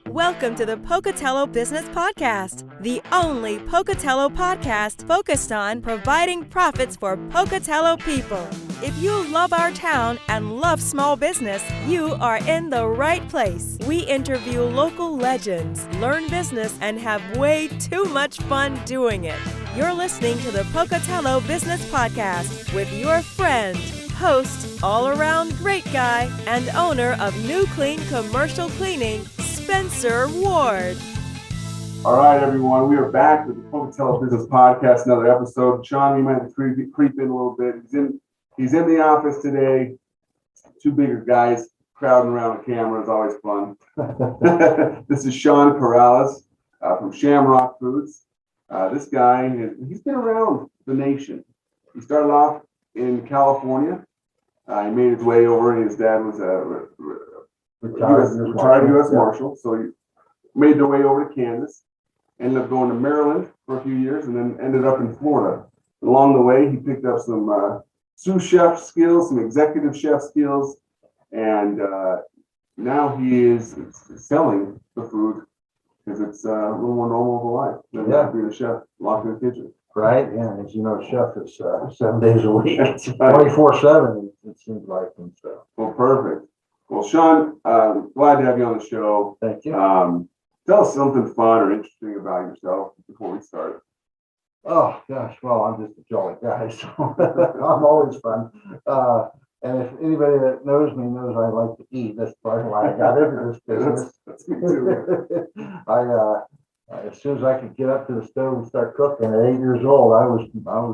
Welcome to the Pocatello Business Podcast, the only Pocatello podcast focused on providing profits for Pocatello people. If you love our town and love small business, you are in the right place. We interview local legends, learn business, and have way too much fun doing it. You're listening to the Pocatello Business Podcast with your friend, host, all-around great guy, and owner of New Clean Commercial Cleaning, Spencer Ward. All right, everyone. We are back with the Pocatello Business Podcast, another episode. Shawn, we might have to creep in a little bit. He's in the office today. Two bigger guys crowding around the camera is always fun. This is Shawn Corrales from Shamrock Foods. This guy, he's been around the nation. He started off in California. He made his way over, and his dad was a retired U.S. Marshal. So he made their way over to Kansas, ended up going to Maryland for a few years, and then ended up in Florida. Along the way, he picked up some sous chef skills, some executive chef skills, and now he is selling the food because it's a little more normal of a life than being a chef locked in the kitchen. Right, yeah, as you know, chef is 7 days a week, 24/7. It seems like. And so. Well, perfect. Well, Shawn, glad to have you on the show. Thank you. Tell us something fun or interesting about yourself before we start. Oh gosh, well, I'm just a jolly guy, so I'm always fun. And if anybody that knows me knows I like to eat. That's probably why I got into this business. That's me too. As soon as I could get up to the stove and start cooking at 8 years old, I was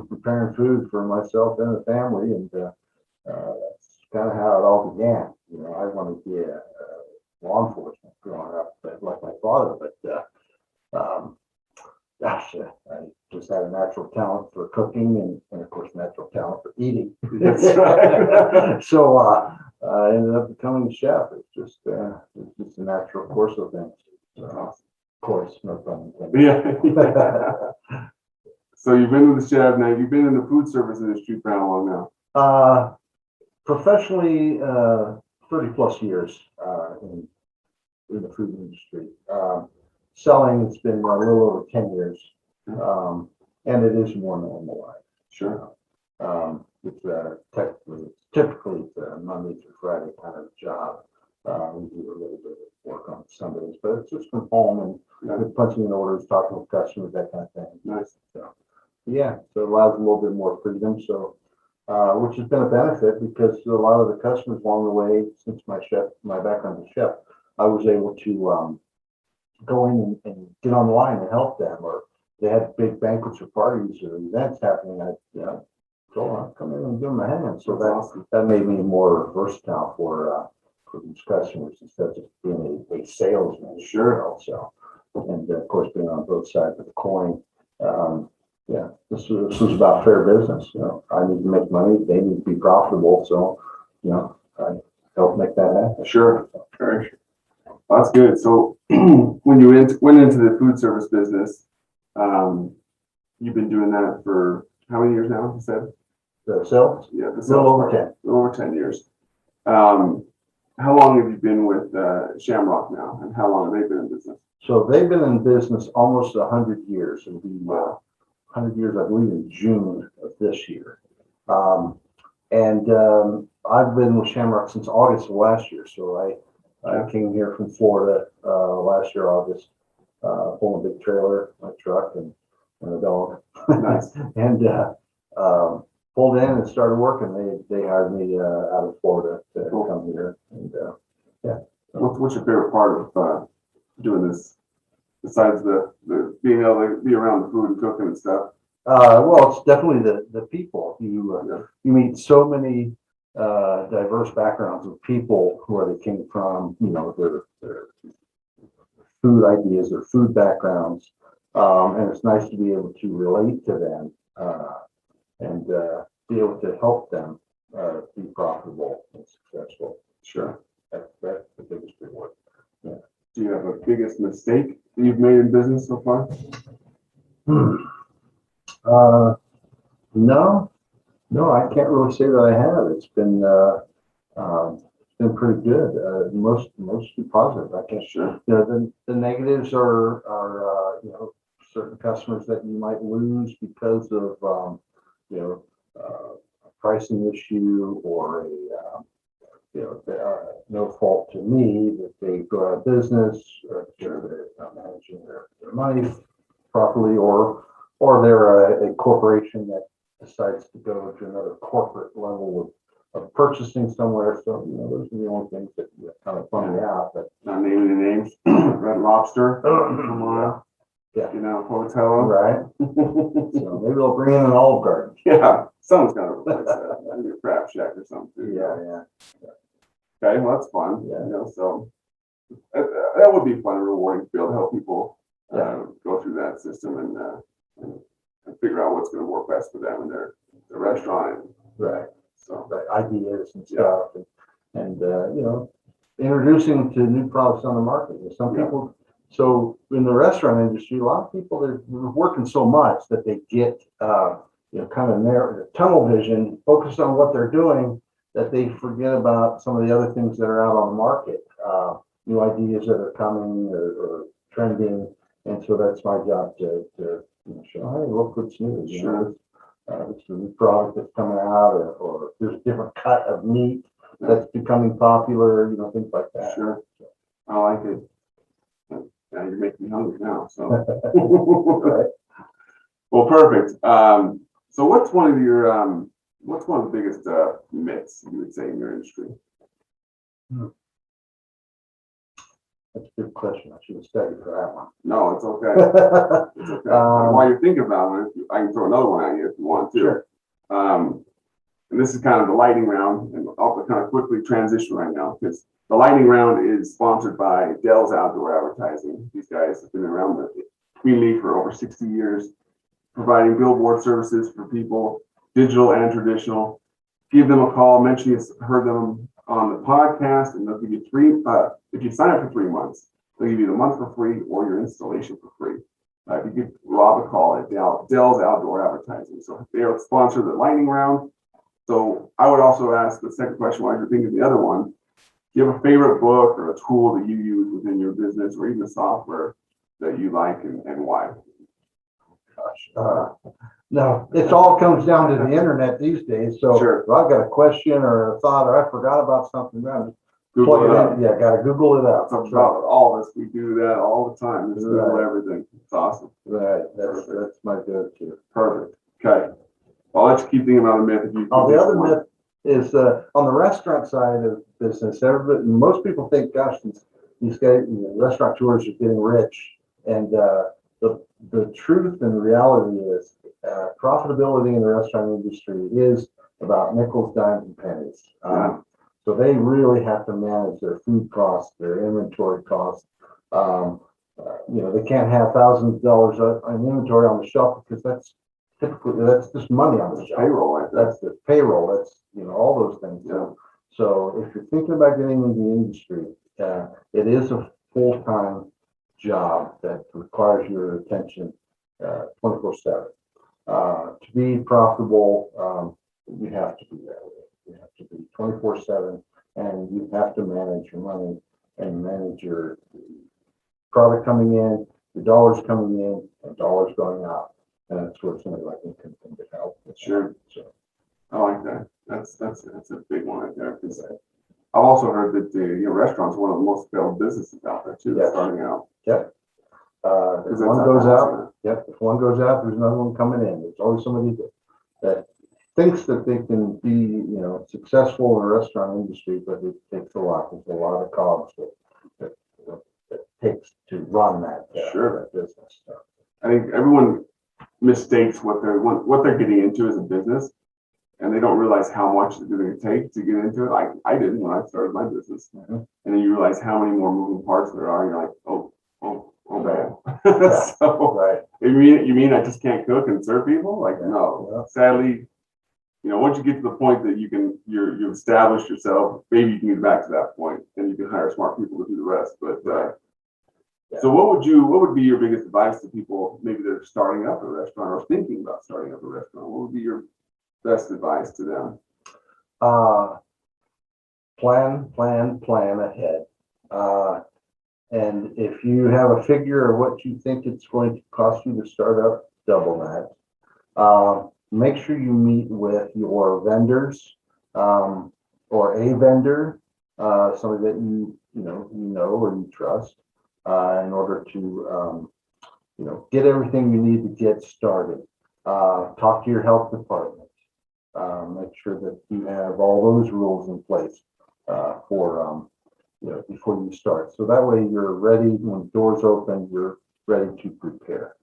preparing food for myself and the family, and that's kind of how it all began. You know, I wanted to be a law enforcement growing up, like my father, but gosh, I just had a natural talent for cooking and of course, natural talent for eating. That's right. So I ended up becoming a chef. It's just a natural course of things. So, of course, no pun intended. Yeah. So you've been with the chef now. You've been in the food service industry for how long now? Professionally, 30 plus years in the food industry. Selling, it's been a little over 10 years, and it is more normalized. Sure. It's typically a Monday through Friday kind of job. We do a little bit of work on Sundays, but it's just from home and punching in orders, talking with customers, that kind of thing. Nice. So, yeah, so it allows a little bit more freedom. So, which has been a benefit because a lot of the customers along the way, since my background as chef, I was able to go in and get on the line and help them, or they had big banquets or parties or events happening. I'd come in and give them a hand. So that made me more versatile for these customers instead of just being a salesman. Sure. So, and of course, being on both sides of the coin. This was about fair business. You know, I need to make money. They need to be profitable. So, I help make that happen. Sure. Well, that's good. So when you went into the food service business, you've been doing that for how many years now, you said? The sales? Yeah, the sales. Over 10. Over 10 years. How long have you been with Shamrock now, and how long have they been in business? So they've been in business almost 100 years. It'll be 100 years, I believe, in June of this year. I've been with Shamrock since August of last year. So I came here from Florida last year, August, pulling a big trailer, my truck, and a dog. Nice. And pulled in and started working. They hired me out of Florida to come here. And What's your favorite part of doing this, besides the being able to be around the food and cooking and stuff? Well, it's definitely the people. You meet so many diverse backgrounds of people, where they came from, their food ideas, their food backgrounds, and it's nice to be able to relate to them and be able to help them be profitable and successful. Sure. That's the biggest reward. Yeah. Do you have a biggest mistake that you've made in business so far? No, I can't really say that I have. It's been been pretty good. Mostly positive. I can't. Sure. The negatives are certain customers that you might lose because of a pricing issue or no fault to me that they go out of business, or they're not managing their money properly, or they're a corporation that decides to go to another corporate level of purchasing somewhere. So those are the only things that kind of bum me out. But not naming the names. Red Lobster. Come on. Yeah. Hotel. Right. So maybe they'll bring in an Olive Garden. Yeah, someone's got to replace that. Maybe a Crab Shack or something. Yeah. Okay, well that's fun. Yeah. So that would be fun and rewarding to be able to help people go through that system and figure out what's going to work best for them in their restaurant. Right. So ideas and stuff, and introducing to new products on the market. Some people. So in the restaurant industry, a lot of people they're working so much that they get kind of narrow tunnel vision, focused on what they're doing, that they forget about some of the other things that are out on the market, new ideas that are coming or trending. And so that's my job to show, hey, look what's new. Sure. It's a new product that's coming out, or there's a different cut of meat that's becoming popular, things like that. Sure. I like it. Now you're making me hungry now. So. Right. Well, perfect. So what's one of the biggest myths you would say in your industry? That's a good question. I should have studied for that one. No, it's okay. It's okay. While you're thinking about it, I can throw another one at you if you want to. Sure. And this is kind of the lightning round, and I'll kind of quickly transition right now because the lightning round is sponsored by Dell's Outdoor Advertising. These guys have been around the community for over 60 years, providing billboard services for people, digital and traditional. Give them a call, mention you heard them on the podcast, and they'll give you if you sign up for 3 months, they'll give you the month for free or your installation for free. If you give Rob a call at Dell's Outdoor Advertising. So they are sponsor the lightning round. So I would also ask the second question while you're thinking of the other one. Do you have a favorite book or a tool that you use within your business or even a software that you like and why? Gosh, no, it all comes down to the internet these days. So Sure. if I've got a question or a thought, or I forgot about something, then Google it up. Yeah, got to Google it up. It's about all of us. We do that all the time. Just Google everything. It's awesome. Right. That's my go-to. Perfect. Okay. I'll let you keep thinking about a myth. If you the other myth is on the restaurant side of business. Most people think, gosh, these guys, restaurateurs are getting rich, and the truth and reality is profitability in the restaurant industry is about nickels, dimes, and pennies. So they really have to manage their food costs, their inventory costs. They can't have thousands of dollars in inventory on the shelf because that's just money on the shelf. Payroll, right? That's the payroll. That's all those things. Yeah. So if you're thinking about getting into the industry, it is a full-time job that requires your attention 24/7. To be profitable, you have to be that way. You have to be 24/7, and you have to manage your money and manage your product coming in, your dollars coming in, and dollars going out. And that's where somebody like me can help. Sure. So I like that. That's a big one right there. Because I've also heard that restaurants are one of the most failed businesses out there too. Yes. Starting out. Yep. If one goes out, if one goes out, there's another one coming in. There's always somebody that thinks that they can be, successful in the restaurant industry, but it takes a lot. There's a lot of cogs that it takes to run that business. So. I think everyone mistakes what they're getting into as a business, and they don't realize how much it's going to take to get into it. I didn't when I started my business, and then you realize how many more moving parts there are. And you're like, oh man. So, right. You mean I just can't cook and serve people? Like, no. Yeah. Sadly, once you get to the point that you've established yourself, maybe you can get back to that point, and you can hire smart people to do the rest. But so what would be your biggest advice to people maybe that are starting up a restaurant or thinking about starting up a restaurant? What would be your best advice to them? plan ahead. And if you have a figure of what you think it's going to cost you to start up, double that. Make sure you meet with your vendors, or a vendor, somebody that you know or you trust, in order to get everything you need to get started. Talk to your health department. Make sure that you have all those rules in place for before you start. So that way you're ready when the doors open. You're ready to prepare,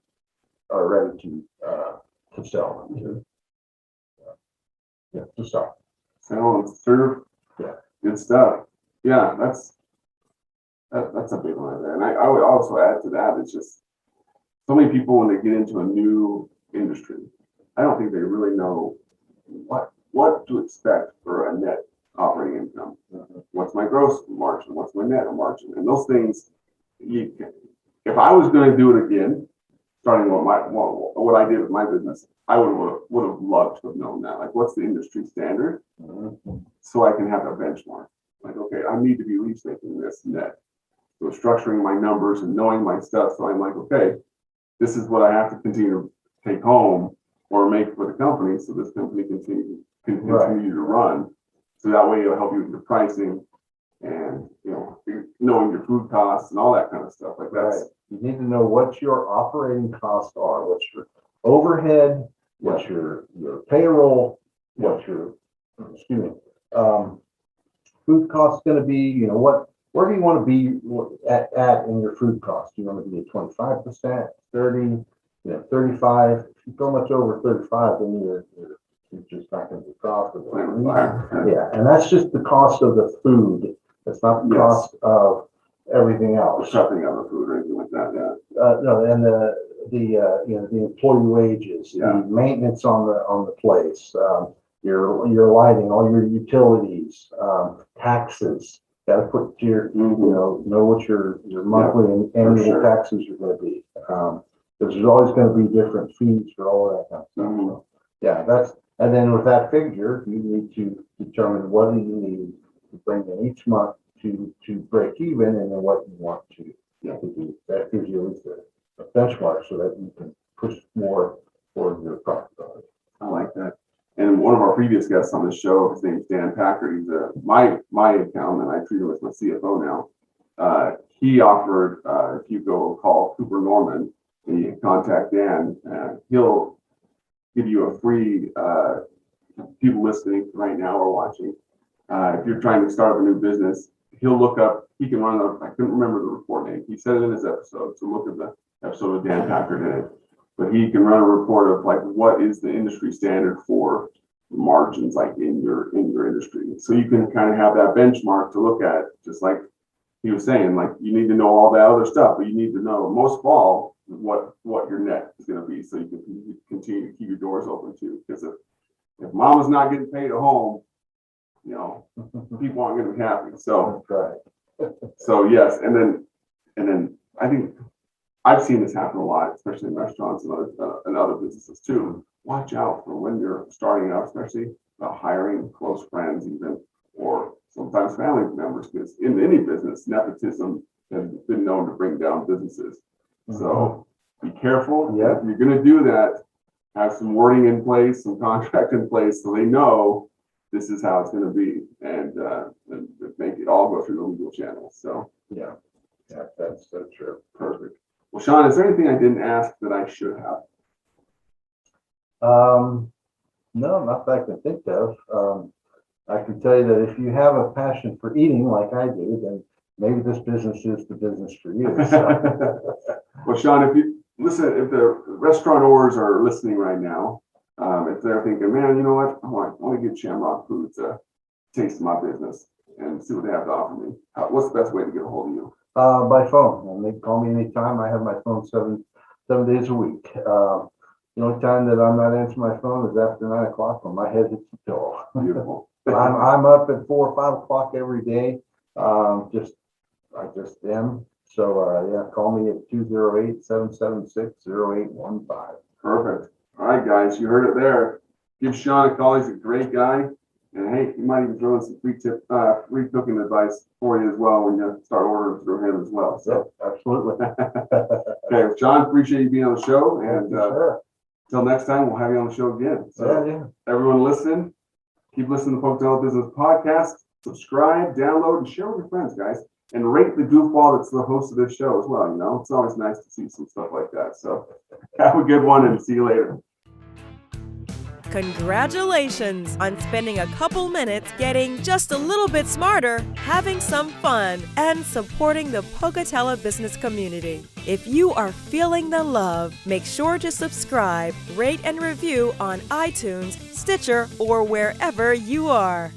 or ready to sell. To sell. Sell and serve. Yeah. Good stuff. Yeah, that's a big one right there. And I would also add to that, it's just so many people when they get into a new industry, I don't think they really know what to expect for a net operating income. What's my gross margin? What's my net margin? And those things, if I was going to do it again, starting with what I did with my business, I would have loved to have known that. Like, what's the industry standard, so I can have a benchmark. Like, okay, I need to be at least making this net. So structuring my numbers and knowing my stuff, so I'm like, okay, this is what I have to continue to take home or make for the company, so this company can continue to run. So that way it'll help you with your pricing and knowing your food costs and all that kind of stuff. Like that. Right. You need to know what your operating costs are, what's your overhead, what's your payroll, what's your food costs going to be. Where do you want to be at in your food cost? Do you want to be at 25%, 30, 35? If you go much over 35, then you're just not going to be profitable. Yeah, and that's just the cost of the food. That's not the cost of everything else. Shopping on the food or anything like that. Yeah. No, and the employee wages, the maintenance on the place, your lighting, all your utilities, taxes. Got to put your know what your monthly and annual taxes are going to be. Because there's always going to be different fees for all of that kind of stuff. So, yeah, and then with that figure, you need to determine what do you need to bring in each month to break even, and then what you want to do. That gives you at least a benchmark so that you can push more towards your profitability. I like that. And one of our previous guests on the show, his name's Dan Packard. He's my accountant. I treat him as my CFO now. He offered, if you go call Cooper Norman and you contact Dan, he'll give you a free, people listening right now or watching, if you're trying to start up a new business, he'll look up, he can run I couldn't remember the report name. He said it in his episode, so look at the episode of Dan Packard in it. But he can run a report of like what is the industry standard for margins like in your industry. So you can kind of have that benchmark to look at, just like he was saying, like you need to know all that other stuff, but you need to know most of all what your net is going to be, so you can continue to keep your doors open too. Because if mama's not getting paid at home, people aren't going to be happy. So so yes, and then I think I've seen this happen a lot, especially in restaurants and other businesses too. Watch out for when you're starting out, especially about hiring close friends even, or sometimes family members, because in any business, nepotism has been known to bring down businesses. So be careful. If you're going to do that, have some wording in place, some contract in place, so they know this is how it's going to be, and make it all go through the legal channels. So yeah, that's so true. Perfect. Well, Shawn, is there anything I didn't ask that I should have? No, not that I can think of. I can tell you that if you have a passion for eating like I do, then maybe this business is the business for you. So. Well, Shawn, if the restaurateurs are listening right now, if they're thinking, man, you know what, I want to give Shamrock Foods a taste of my business and see what they have to offer me, what's the best way to get a hold of you? By phone, and they can call me anytime. I have my phone seven days a week. The only time that I'm not answering my phone is after 9 o'clock when my head hits the pillow. Beautiful. I'm up at 4 or 5 o'clock every day. I just am. So call me at 208-776-0815. Perfect. All right, guys, you heard it there. Give Shawn a call. He's a great guy, And hey, he might even throw in some free cooking advice for you as well when you start ordering through him as well. So, Absolutely. okay, John, appreciate you being on the show. And Sure. until next time, we'll have you on the show again. So, Yeah. everyone listen, keep listening to the Pocatello Business Podcast. Subscribe, download, and share with your friends, guys. And rate the goofball that's the host of this show as well. You know, it's always nice to see some stuff like that. So, have a good one and see you later. Congratulations on spending a couple minutes getting just a little bit smarter, having some fun, and supporting the Pocatello business community. If you are feeling the love, make sure to subscribe, rate, and review on iTunes, Stitcher, or wherever you are.